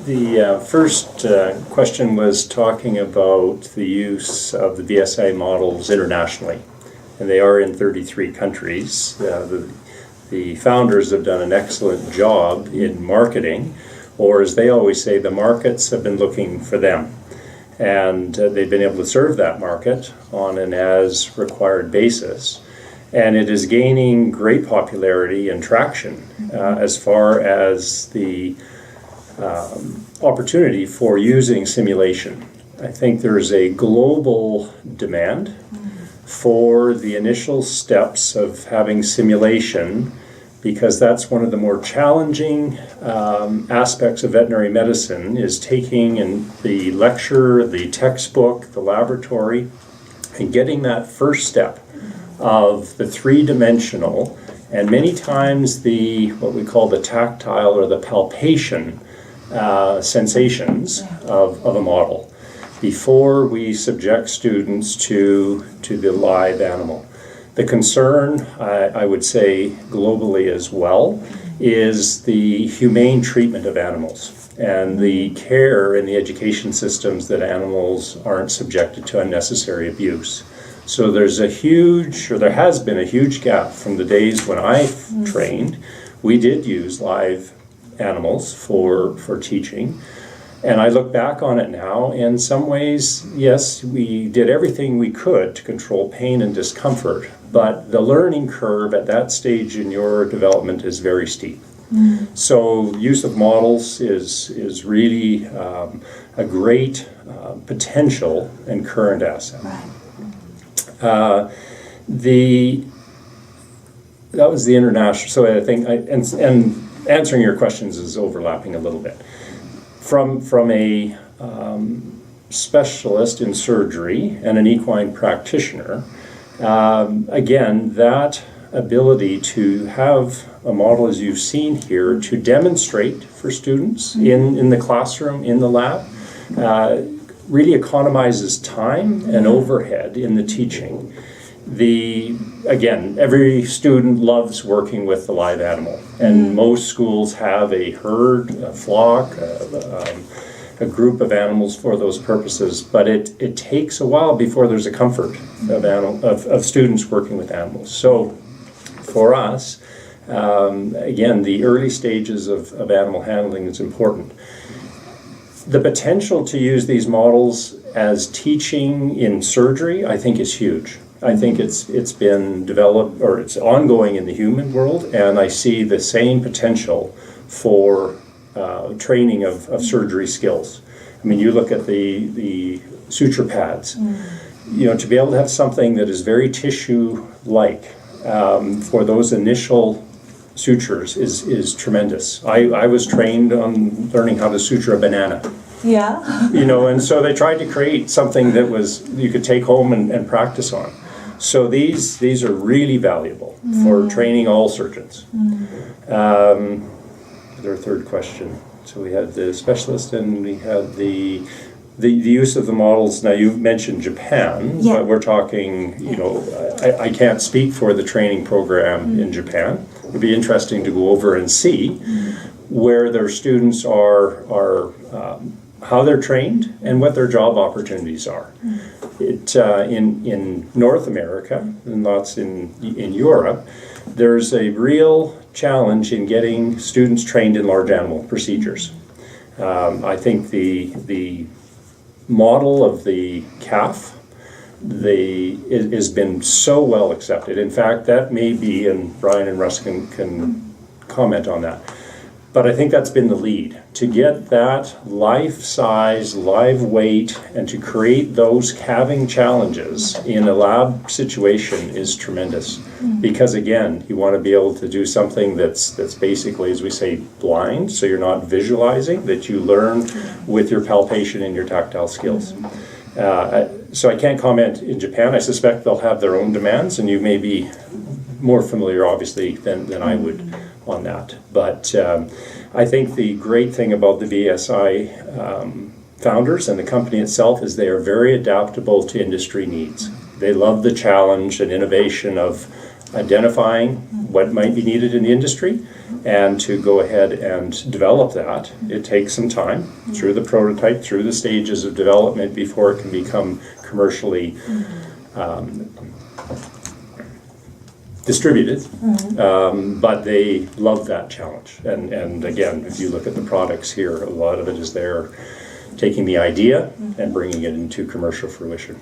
The first question was talking about the use of the VSI models internationally, and they are in 33 countries. The founders have done an excellent job in marketing, or as they always say, the markets have been looking for them. And they've been able to serve that market on an as required basis. And it is gaining great popularity and traction as far as the opportunity for using simulation. I think there's a global demand for the initial steps of having simulation, because that's one of the more challenging aspects of veterinary medicine, is taking in the lecture, the textbook, the laboratory, and getting that first step of the three-dimensional, and many times the what we call the tactile or the palpation sensations of a model before we subject students to the live animal. The concern, I would say globally as well, is the humane treatment of animals and the care in the education systems that animals aren't subjected to unnecessary abuse. So there has been a huge gap from the days when I trained. We did use live animals for teaching. And I look back on it now, in some ways, yes, we did everything we could to control pain and discomfort, but the learning curve at that stage in your development is very steep. So use of models is really a great potential and current asset. That was the international, so I think, and answering your questions is overlapping a little bit. From a specialist in surgery and an equine practitioner, again, that ability to have a model, as you've seen here, to demonstrate for students in the classroom, in the lab, really economizes time and overhead in the teaching. Again, every student loves working with the live animal, and most schools have a herd, a flock, a group of animals for those purposes, but it takes a while before there's a comfort of students working with animals. So for us, again, the early stages of animal handling is important. The potential to use these models as teaching in surgery, I think, is huge. I think it's been developed, or it's ongoing in the human world, and I see the same potential for training of surgery skills. I mean, you look at the suture pads. You know, to be able to have something that is very tissue-like for those initial sutures is tremendous. I was trained on learning how to suture a banana. Yeah. You know, and so they tried to create something that you could take home and practice on. So these are really valuable for training all surgeons. Their third question. So we had the specialist, and we had the use of the models. Now you mentioned Japan, but we're talking, you know, I can't speak for the training program in Japan. It'd be interesting to go over and see where their students are how they're trained and what their job opportunities are. In North America and lots in Europe, there's a real challenge in getting students trained in large animal procedures. I think the model of the calf has been so well accepted. In fact, that may be, and Brian and Russ can comment on that, but I think that's been the lead. To get that life size, live weight, and to create those calving challenges in a lab situation is tremendous. Because again, you want to be able to do something that's basically, as we say, blind, so you're not visualizing, that you learn with your palpation and your tactile skills. So I can't comment in Japan. I suspect they'll have their own demands, and you may be more familiar, obviously, than I would on that. But I think the great thing about the VSI founders and the company itself is they are very adaptable to industry needs. They love the challenge and innovation of identifying what might be needed in the industry And to go ahead and develop that, it takes some time through the prototype, through the stages of development before it can become commercially distributed. But they love that challenge. And again, if you look at the products here, a lot of it is there taking the idea and bringing it into commercial fruition.